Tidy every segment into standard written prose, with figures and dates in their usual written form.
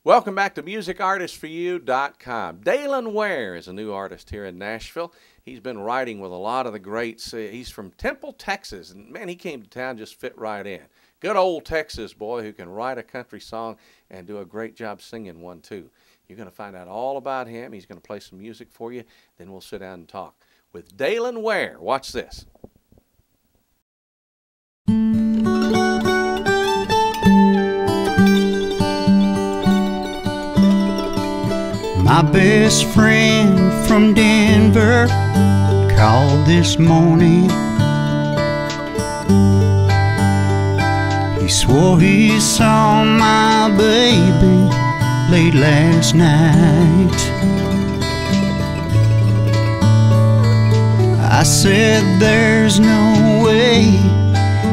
Welcome back to MusicArtistForYou.com. Daylon Ware is a new artist here in Nashville. He's been writing with a lot of the greats. He's from Temple, Texas, and man, he came to town, just fit right in. Good old Texas boy who can write a country song and do a great job singing one too. You're going to find out all about him. He's going to play some music for you. Then we'll sit down and talk with Daylon Ware. Watch this. My best friend from Denver called this morning. He swore he saw my baby late last night. I said there's no way,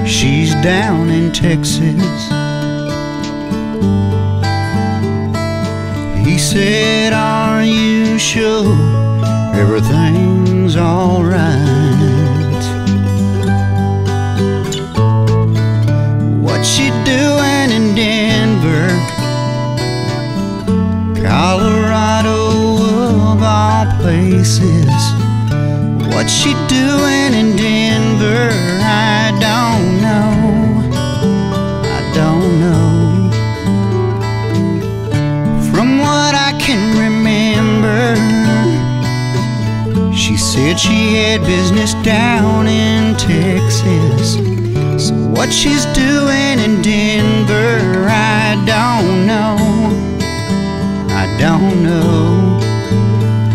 she's down in Texas. He said, are you sure everything's alright? What's she doing in Denver, Colorado of all places? What's she doing in Denver? I don't know. I don't know. From what I can remember, she said she had business down in Texas. So what she's doing in Denver, I don't know. I don't know.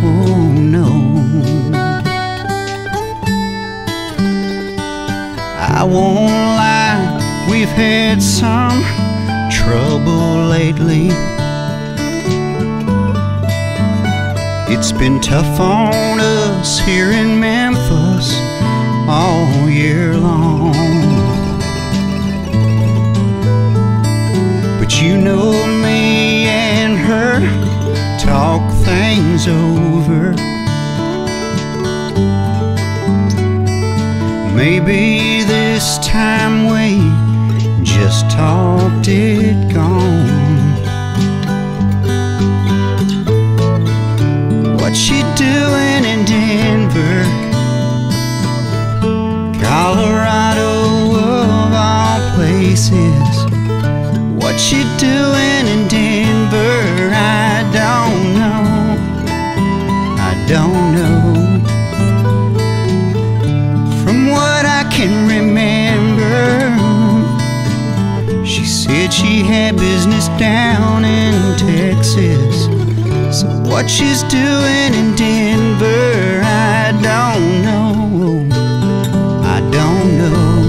Oh no. I won't lie, we've had some trouble lately. It's been tough on us here in Memphis all year long. But you know me and her talk things over. Maybe this time we just talked it gone. What's she doing in Denver, Colorado of all places? What's she doing in Denver? I don't know. I don't know. From what I can remember, she said she had business down in Texas. So what she's doing in Denver, I don't know. I don't know.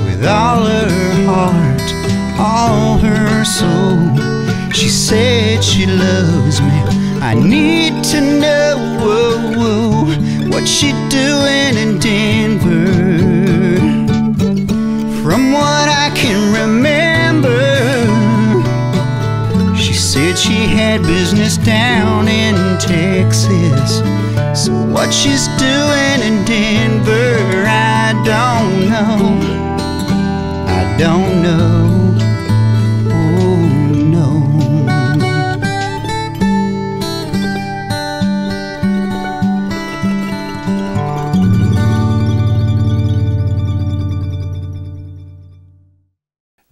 With all her heart, all her soul, she said she loves me. I need to know what's she doing in Denver. From what I can remember, she said she had business down in Texas. So what she's doing in Denver, I don't know. I don't know. Oh no.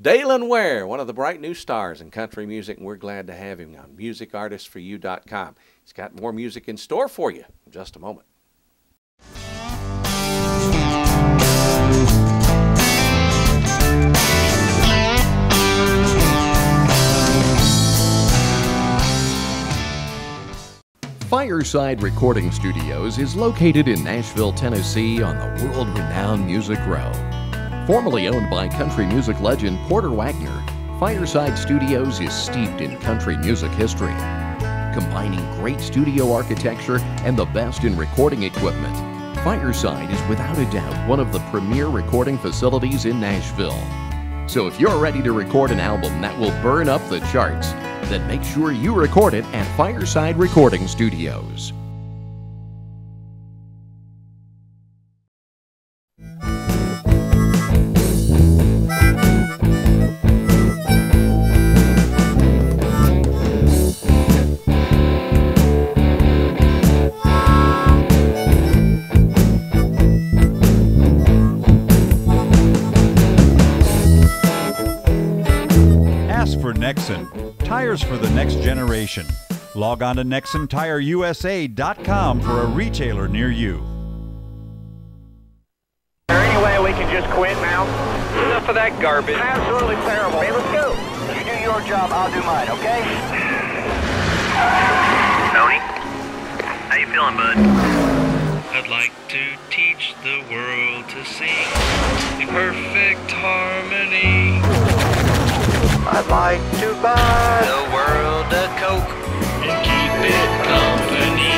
Daylon Ware, one of the bright new stars in country music, and we're glad to have him on MusicArtistForYou.com. He's got more music in store for you in just a moment. Fireside Recording Studios is located in Nashville, Tennessee on the world-renowned Music Row. Formerly owned by country music legend Porter Wagner, Fireside Studios is steeped in country music history. Combining great studio architecture and the best in recording equipment, Fireside is without a doubt one of the premier recording facilities in Nashville. So if you're ready to record an album that will burn up the charts, then make sure you record it at Fireside Recording Studios. Nexen, tires for the next generation. Log on to NexenTireUSA.com for a retailer near you. Is there any way we can just quit now? Enough of that garbage. Absolutely terrible. Hey, let's go. You do your job, I'll do mine, okay? Tony, how you feeling, bud? I'd like to teach the world to sing in perfect harmony. I'd like to buy The world a Coke. And keep it company.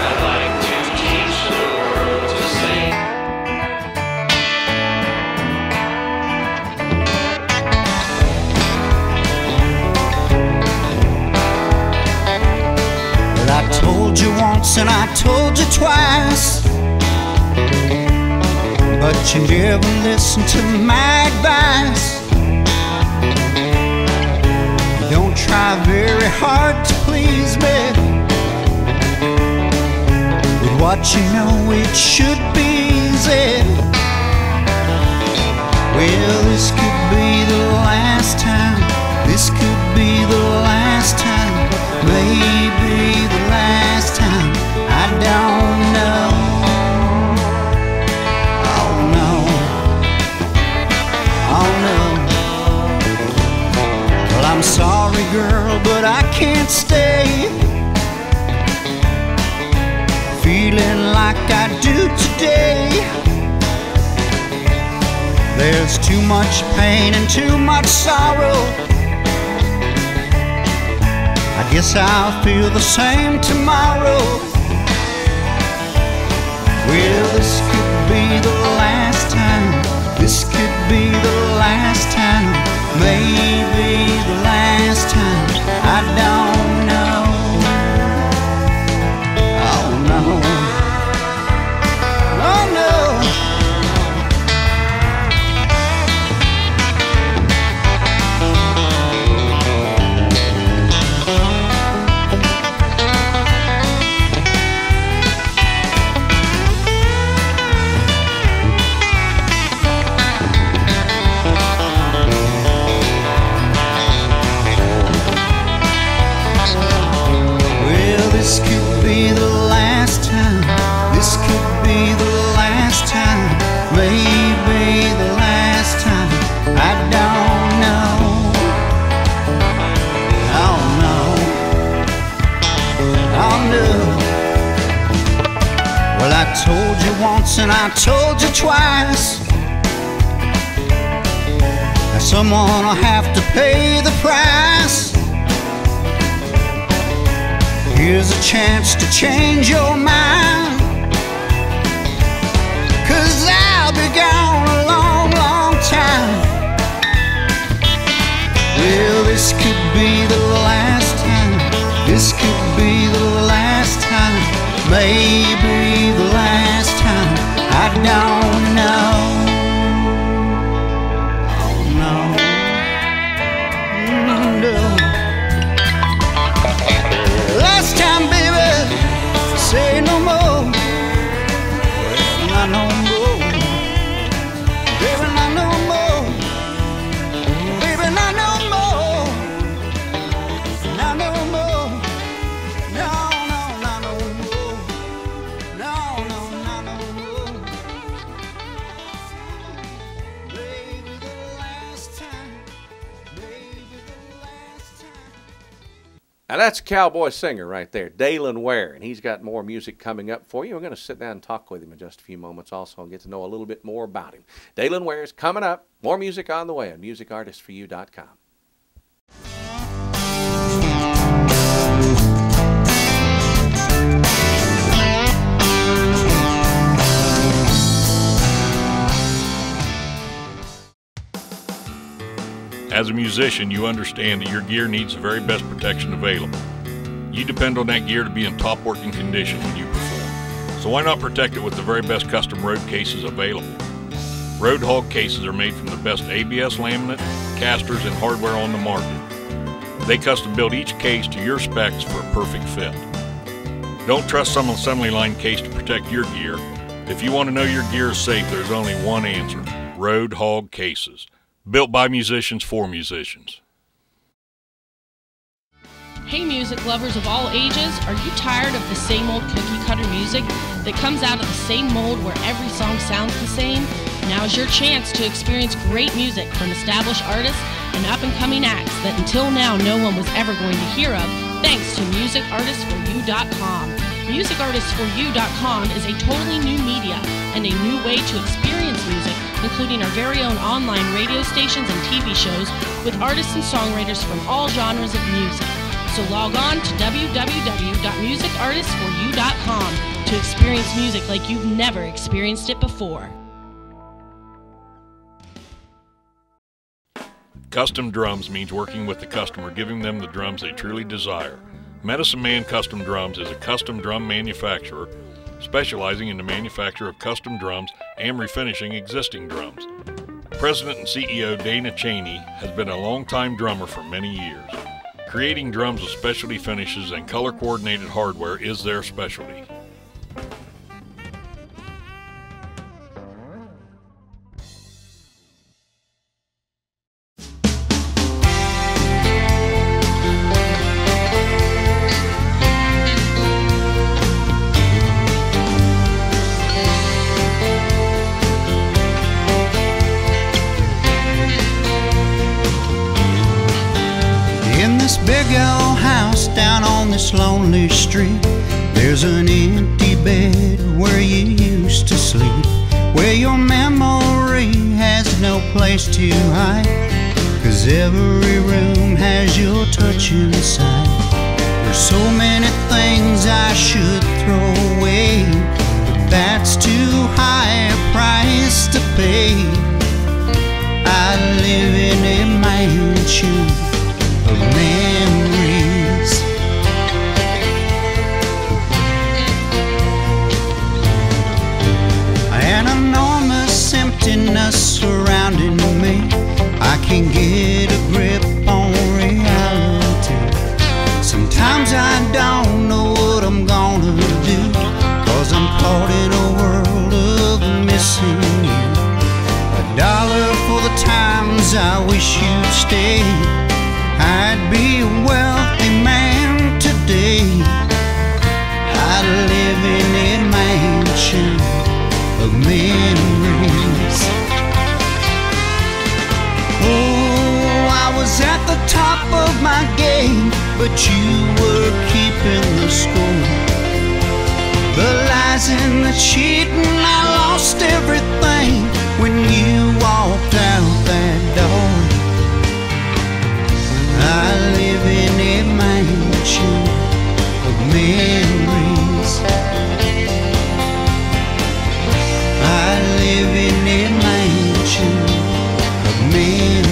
I'd like to teach the world to sing. Well, I told you once and I told you twice, but you never listened to my advice. Don't try very hard to please me with what you know it should be easy. Well, this could be the last time. This could be the last time. Maybe the last time. I don't know. Oh no. Oh no. Well, I'm sorry, girl, but I can't stay feeling like I do today. There's too much pain and too much sorrow. I guess I'll feel the same tomorrow. Well, this could be the last time. This could be the last time. Maybe the last time. I don't know. Oh no. Oh no. Well, this could be the last time. This could be the last time. Maybe the last time. I don't know. Oh no. Oh no. Well, I told you once and I told you twice. Now someone will have to pay the price. Here's a chance to change your mind, 'cause I'll be gone a long, long time. Well, this could be the last time. This could be the last time. Maybe the last time. I don't know. Oh no. No. Last time, baby, say no more. Well, not no more. Baby, not no more. Baby, not no more. Not no more. No, no, not no more. No, no, not no more. Baby, the last time. Baby, the last time. Now that's a cowboy singer right there, Daylon Ware, and he's got more music coming up for you. We're going to sit down and talk with him in just a few moments also and get to know a little bit more about him. Daylon Ware is coming up. More music on the way on MusicArtistForYou.com. As a musician, you understand that your gear needs the very best protection available. You depend on that gear to be in top working condition when you perform. So why not protect it with the very best custom road cases available? Road Hog cases are made from the best ABS laminate, casters, and hardware on the market. They custom build each case to your specs for a perfect fit. Don't trust some assembly line case to protect your gear. If you want to know your gear is safe, there's only one answer: Road Hog cases. Built by musicians for musicians. Hey music lovers of all ages, are you tired of the same old cookie cutter music that comes out of the same mold where every song sounds the same? Now's your chance to experience great music from established artists and up-and-coming acts that until now no one was ever going to hear of, thanks to MusicArtistForYou.com. MusicArtistForYou.com is a totally new media and a new way to experience music, including our very own online radio stations and TV shows with artists and songwriters from all genres of music. So log on to www.musicartistforyou.com to experience music like you've never experienced it before. Custom drums means working with the customer, giving them the drums they truly desire. Medicine Man Custom Drums is a custom drum manufacturer specializing in the manufacture of custom drums and refinishing existing drums. President and CEO Dana Cheney has been a longtime drummer for many years. Creating drums with specialty finishes and color-coordinated hardware is their specialty. Big old house down on this lonely street, there's an empty bed where you used to sleep, where your memory has no place to hide, 'cause every room has your touch inside. There's so many things I should throw away, but that's too high a price to pay. I live in a mansion of memories, an enormous emptiness surrounding me. I can't get a grip on reality. Sometimes I don't know what I'm gonna do, 'cause I'm caught in a world of missing you. $1 for the times I wish you'd stay, I'd be a wealthy man today. I live in a mansion of memories. Oh, I was at the top of my game, but you were keeping the score. The lies and the cheating, I lost everything when you walked out that door. I live in a mansion of memories. I live in a mansion of memories.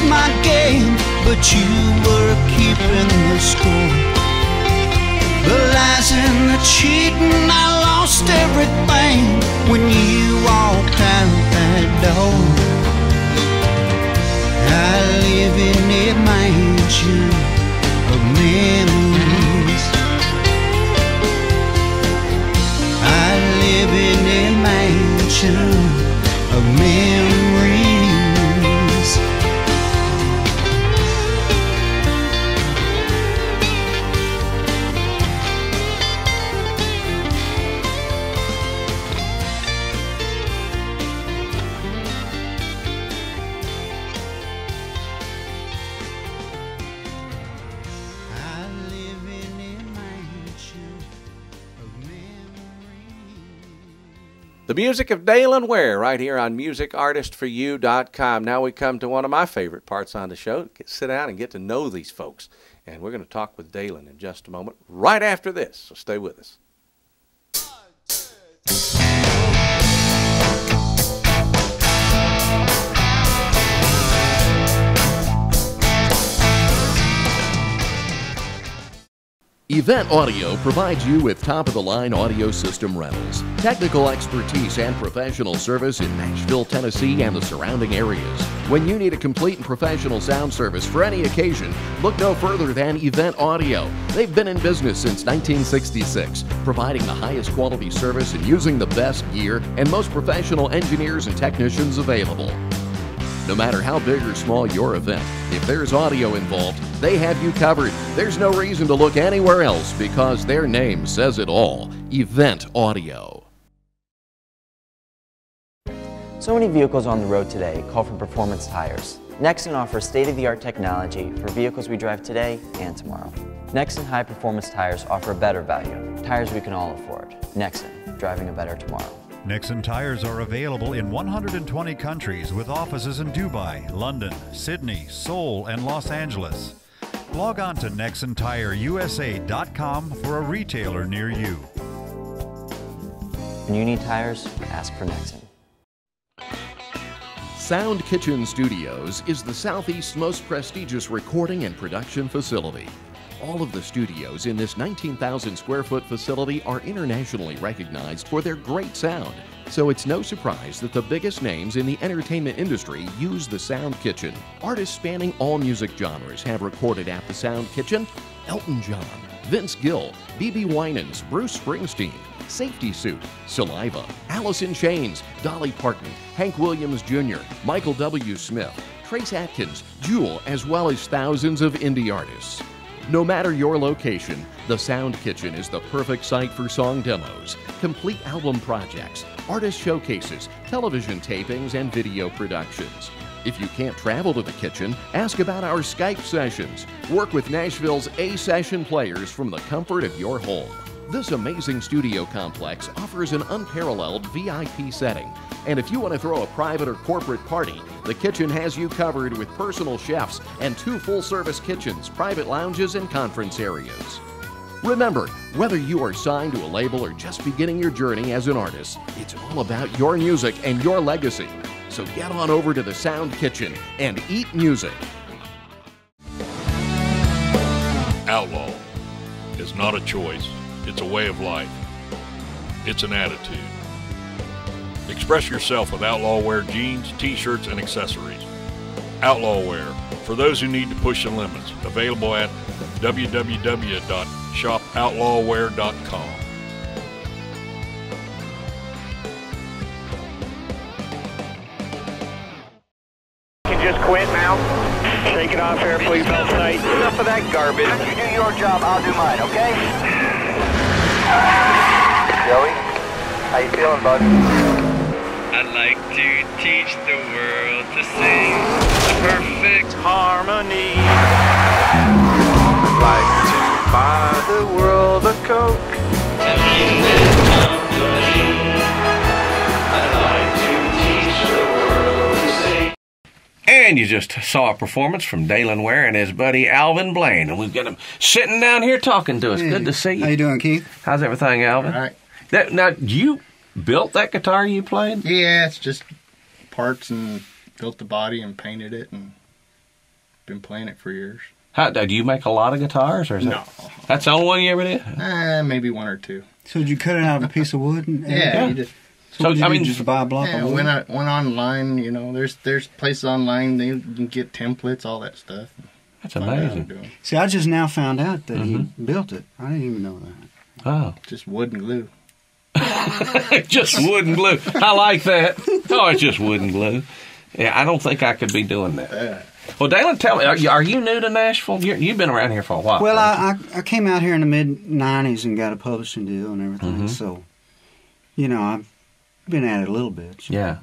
My game, but you were keeping the score. The lies and the cheating, I lost everything when you walked out that door. I live in a mansion of memories. I live in a mansion of memories. The music of Daylon Ware right here on MusicArtistForYou.com. Now we come to one of my favorite parts on the show. Sit down and get to know these folks. And we're going to talk with Daylon in just a moment, right after this. So stay with us. Event Audio provides you with top-of-the-line audio system rentals, technical expertise, and professional service in Nashville, Tennessee, and the surrounding areas. When you need a complete and professional sound service for any occasion, look no further than Event Audio. They've been in business since 1966, providing the highest quality service and using the best gear and most professional engineers and technicians available. No matter how big or small your event, if there's audio involved, they have you covered. There's no reason to look anywhere else because their name says it all. Event Audio. So many vehicles on the road today call for performance tires. Nexen offers state-of-the-art technology for vehicles we drive today and tomorrow. Nexen high-performance tires offer a better value, tires we can all afford. Nexen, driving a better tomorrow. Nexen tires are available in 120 countries with offices in Dubai, London, Sydney, Seoul, and Los Angeles. Log on to nexentireusa.com for a retailer near you. When you need tires, ask for Nexen. Sound Kitchen Studios is the Southeast's most prestigious recording and production facility. All of the studios in this 19,000 square foot facility are internationally recognized for their great sound. So it's no surprise that the biggest names in the entertainment industry use the Sound Kitchen. Artists spanning all music genres have recorded at the Sound Kitchen. Elton John, Vince Gill, B.B. Winans, Bruce Springsteen, Safety Suit, Saliva, Alice in Chains, Dolly Parton, Hank Williams Jr., Michael W. Smith, Trace Atkins, Jewel, as well as thousands of indie artists. No matter your location, the Sound Kitchen is the perfect site for song demos, complete album projects, artist showcases, television tapings, and video productions. If you can't travel to the kitchen, ask about our Skype sessions. Work with Nashville's A-Session players from the comfort of your home. This amazing studio complex offers an unparalleled VIP setting. And if you want to throw a private or corporate party, the kitchen has you covered with personal chefs and 2 full-service kitchens, private lounges, and conference areas. Remember, whether you are signed to a label or just beginning your journey as an artist, it's all about your music and your legacy. So get on over to the Sound Kitchen and eat music. Outlaw is not a choice. It's a way of life. It's an attitude. Express yourself with outlaw wear jeans, t-shirts, and accessories. Outlaw wear, for those who need to push the limits. Available at www.shopoutlawear.com. You can just quit now. Take it off here, please, belt tight. Enough of that garbage. You do your job, I'll do mine, okay? Joey, how you feeling, bud? I'd like to teach the world to sing the perfect harmony. I'd like to buy the world a Coke. And in this company, I'd like to teach the world to sing. And you just saw a performance from Daylon Ware and his buddy Alvin Blaine. And we've got him sitting down here talking to us. Hey, good to see you. How you doing, Keith? How's everything, Alvin? All right. Now, you built that guitar you played? Yeah, it's just parts and built the body and painted it and been playing it for years. How, do you make a lot of guitars? Or is No. That's the only one you ever did? Maybe 1 or 2. So did you cut it out of a piece of wood? Yeah, you just, So I mean, just buy a block of wood? went online, you know, there's places online, you can get templates, all that stuff. That's amazing. See, I just now found out that he built it. I didn't even know that. Oh. Just wood and glue. Just wood and glue. I like that. Oh, it's just wood and glue. Yeah, I don't think I could be doing that. Well, Daylon, tell me, are you new to Nashville? You've been around here for a while. Well, I came out here in the mid-'90s and got a publishing deal and everything. So, you know, I've been at it a little bit. So yeah.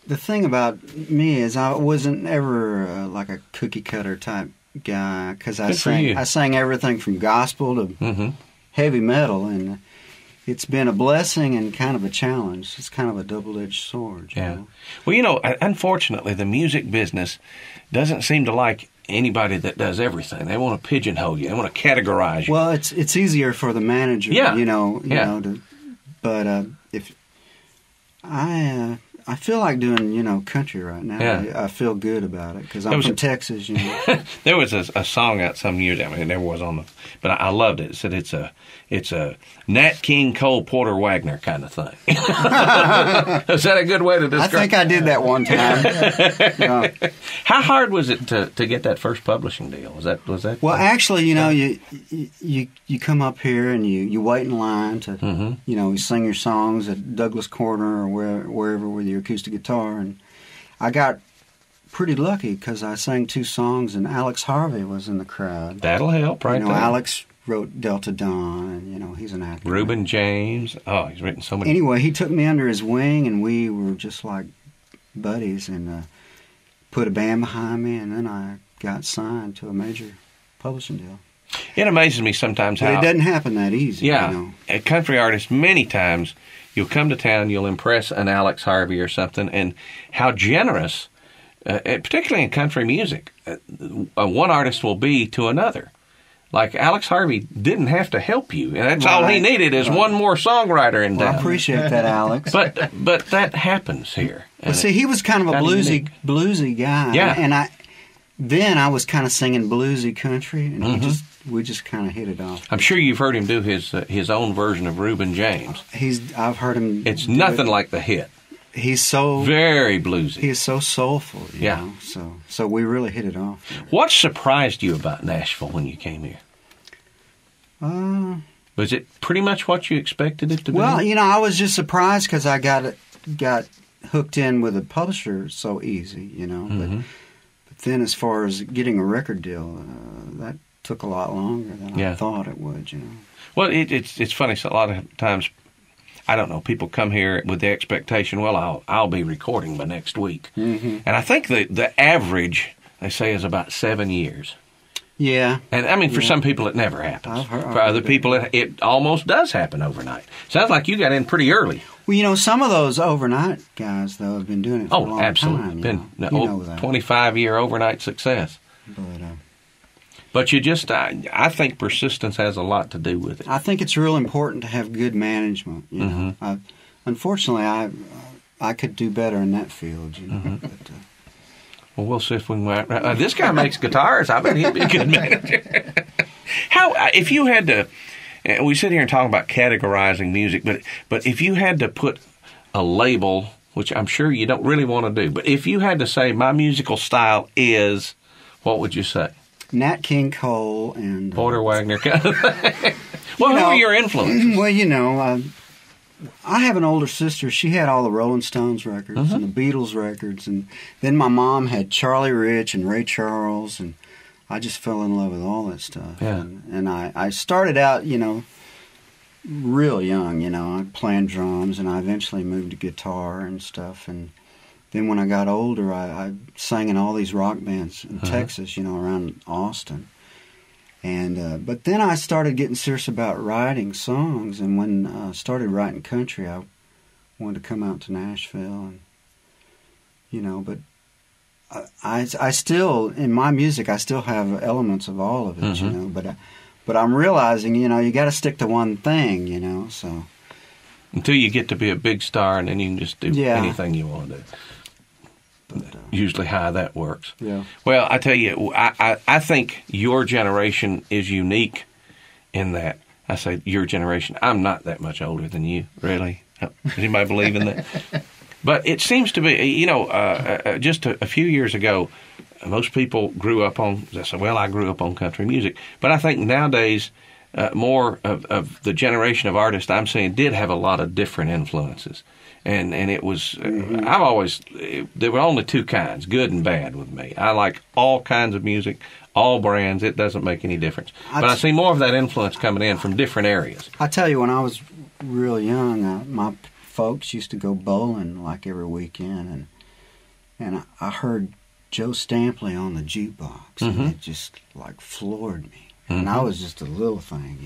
The thing about me is I wasn't ever like a cookie cutter type guy because I sang everything from gospel to heavy metal, and it's been a blessing and kind of a challenge. It's kind of a double-edged sword. You know? Well, you know, unfortunately, the music business doesn't seem to like anybody that does everything. They want to pigeonhole you. They want to categorize you. Well, it's easier for the manager, you know. But if I I feel like doing, country right now. Yeah. I feel good about it because I'm from Texas, There was a song out some years. I mean, it never was on the, but I loved it. It said it's a Nat King Cole Porter Wagner kind of thing. Is that a good way to describe? I think I did that one time. How hard was it to get that first publishing deal? Was that? Well, actually, you come up here and you wait in line to you sing your songs at Douglas Corner or wherever with your acoustic guitar, and I got pretty lucky because I sang 2 songs and Alex Harvey was in the crowd. That'll help, right? There. Alex wrote Delta Dawn, and he's an actor. Reuben James. Oh, he's written so many. Anyway, he took me under his wing, and we were just like buddies, and put a band behind me, and then I got signed to a major publishing deal. It amazes me sometimes how it doesn't happen that easy. Yeah, a country artist, many times you'll come to town, you'll impress an Alex Harvey or something, and how generous, particularly in country music, one artist will be to another. Like Alex Harvey didn't have to help you, and that's all he needed is one more songwriter in town. I appreciate that, Alex. But that happens here. Well, see, he was kind of a bluesy guy. Yeah. And I was kind of singing bluesy country, and we just kind of hit it off. I'm sure you've heard him do his own version of Reuben James. I've heard him. It's nothing like the hit. He's so very bluesy. He's so soulful. You know? So we really hit it off. What surprised you about Nashville when you came here? Was it pretty much what you expected it to be? Well, I was just surprised because I got hooked in with a publisher so easy, But then as far as getting a record deal, that took a lot longer than I thought it would, Well, it's funny. So a lot of times, I don't know, people come here with the expectation, well, I'll be recording by next week. And I think the average, they say, is about 7 years. Yeah. And I mean, for some people, it never happens. For other people, it almost does happen overnight. Sounds like you got in pretty early. Well, some of those overnight guys, though, have been doing it for a long absolutely. time. Been 25-year overnight success. But you just, I think persistence has a lot to do with it. I think it's real important to have good management. Unfortunately, I could do better in that field. But, well, we'll see if we can. This guy makes guitars. I bet he'd be a good manager. If you had to, we sit here and talk about categorizing music, but if you had to put a label, which I'm sure you don't really want to do, but if you had to say my musical style is, what would you say? Nat King Cole and Porter Wagner kind of thing. Well, who are your influences? Well, I have an older sister. She had all the Rolling Stones records and the Beatles records, and then my mom had Charlie Rich and Ray Charles, and I just fell in love with all that stuff. Yeah. And I started out, real young. I playing drums, and I eventually moved to guitar and stuff, and then when I got older, I sang in all these rock bands in Texas, around Austin. And but then I started getting serious about writing songs, and when I started writing country, I wanted to come out to Nashville, and but I still, in my music, I still have elements of all of it, but I'm realizing, you got to stick to one thing, so until you get to be a big star, and then you can just do anything you want to do. Usually how that works. Yeah. Well, I tell you, I think your generation is unique in that. I say your generation. I'm not that much older than you, really. Does anybody believe in that? But it seems to be, just a few years ago, most people grew up on, they say, well, I grew up on country music. But I think nowadays, more of the generation of artists I'm seeing did have a lot of different influences. And it was, there were only 2 kinds, good and bad with me. I like all kinds of music, all brands. It doesn't make any difference. But I see more of that influence coming in from different areas. I tell you, when I was real young, my folks used to go bowling like every weekend, and I heard Joe Stampley on the jukebox, and it just like floored me. And I was just a little thing,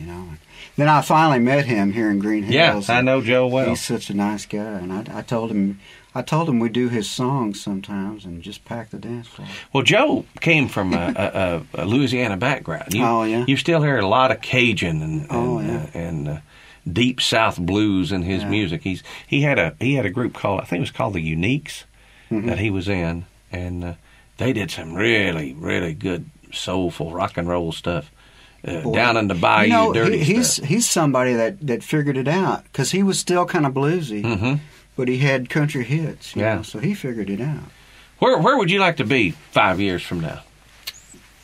Then I finally met him here in Green Hills. Yeah, I know Joe well. He's such a nice guy, and I told him we do his songs sometimes and just pack the dance floor. Well, Joe came from a Louisiana background. You still hear a lot of Cajun and deep South blues in his music. He had a group called, I think it was called the Uniques, that he was in, and they did some really, really good soulful rock and roll stuff. Down in the bayou, dirty stuff. He's somebody that figured it out, because he was still kind of bluesy, but he had country hits. You know, so he figured it out. Where would you like to be 5 years from now?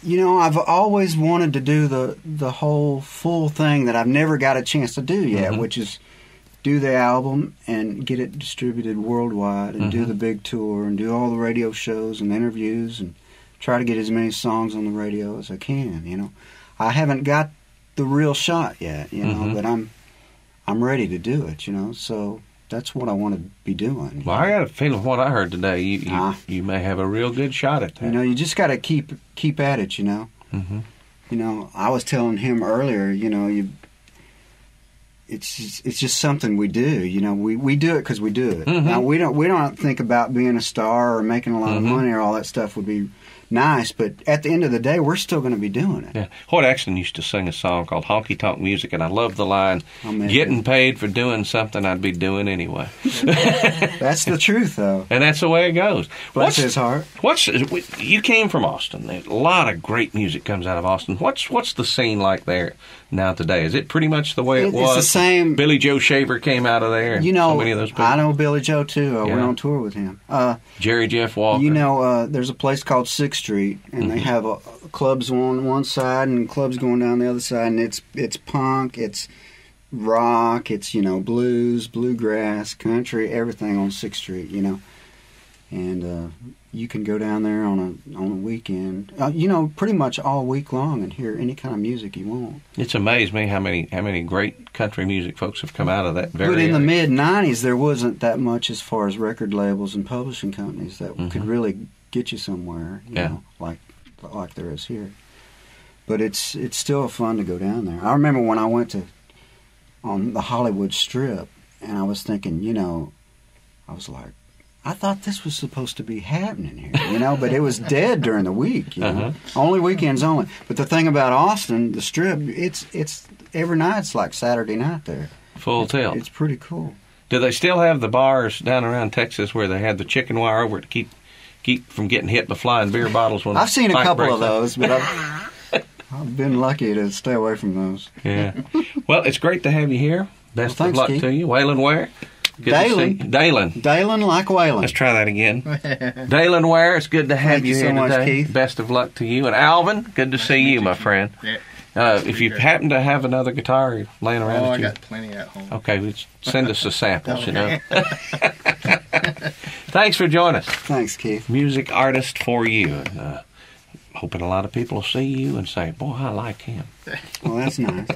You know, I've always wanted to do the whole full thing that I've never got a chance to do yet, which is do the album and get it distributed worldwide and do the big tour and do all the radio shows and interviews and try to get as many songs on the radio as I can, you know. I haven't got the real shot yet, you know, but I'm ready to do it, you know. So that's what I want to be doing. Well, I got a feeling what I heard today, you may have a real good shot at that. You know, you just got to keep at it, you know. You know, I was telling him earlier, you know, it's just something we do, you know. We do it because we do it. Now we don't think about being a star or making a lot of money or all that stuff would be nice, but at the end of the day, we're still going to be doing it. Yeah. Hoyt Axton used to sing a song called Honky Tonk Music, and I love the line, getting paid for doing something I'd be doing anyway. That's the truth, though. And that's the way it goes. Bless his heart. You came from Austin. A lot of great music comes out of Austin. What's the scene like there now today? Is it pretty much the way it was? It's the same. Billy Joe Shaver came out of there. You know, so many of those people. I know Billy Joe, too. I went on tour with him. Jerry Jeff Walker. You know, there's a place called 6th Street, and they have clubs on one side and clubs going down the other side, and it's punk, it's rock, it's, you know, blues, bluegrass, country, everything on 6th Street, you know. And you can go down there on a weekend, you know, pretty much all week long and hear any kind of music you want. It's amazed me how many great country music folks have come out of that very But in area. the mid-'90s, there wasn't that much as far as record labels and publishing companies that could really get you somewhere, you know, like there is here. But it's still fun to go down there. I remember when I went on the Hollywood Strip, and I was thinking, you know, I was like, I thought this was supposed to be happening here, you know, but it was dead during the week, you know. Only weekends only. But the thing about Austin, the Strip, it's every night's like Saturday night there. Full tilt. It's pretty cool. Do they still have the bars down around Texas where they had the chicken wire over to keep from getting hit by flying beer bottles? When I've seen a couple of out? those, but I've been lucky to stay away from those. Yeah. Well, it's great to have you here. Best Well, of luck Keith. to you. Waylon Ware. Good Daylon. to see you. Daylon. Daylon like Waylon. Let's try that again. Daylon Ware, it's good to have Thank you you here so much, today. Keith. Best of luck to you. And Alvin, good to see you, my friend. If you happen to have another guitar laying around, I got plenty at home. Okay, send us a sample, you know. Thanks for joining us. Thanks, Keith. Music artist for you. And, hoping a lot of people will see you and say, boy, I like him. Well, that's nice.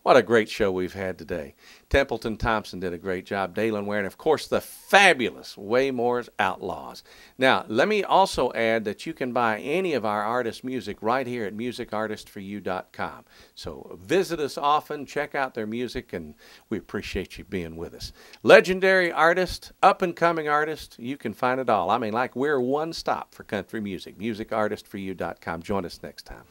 What a great show we've had today. Templeton Thompson did a great job. Daylon Ware, and of course the fabulous Waymore's Outlaws. Now, let me also add that you can buy any of our artists' music right here at musicartistforyou.com. So visit us often, check out their music, and we appreciate you being with us. Legendary artist, up-and-coming artist, you can find it all. I mean, like we're one stop for country music. musicartistforyou.com. Join us next time.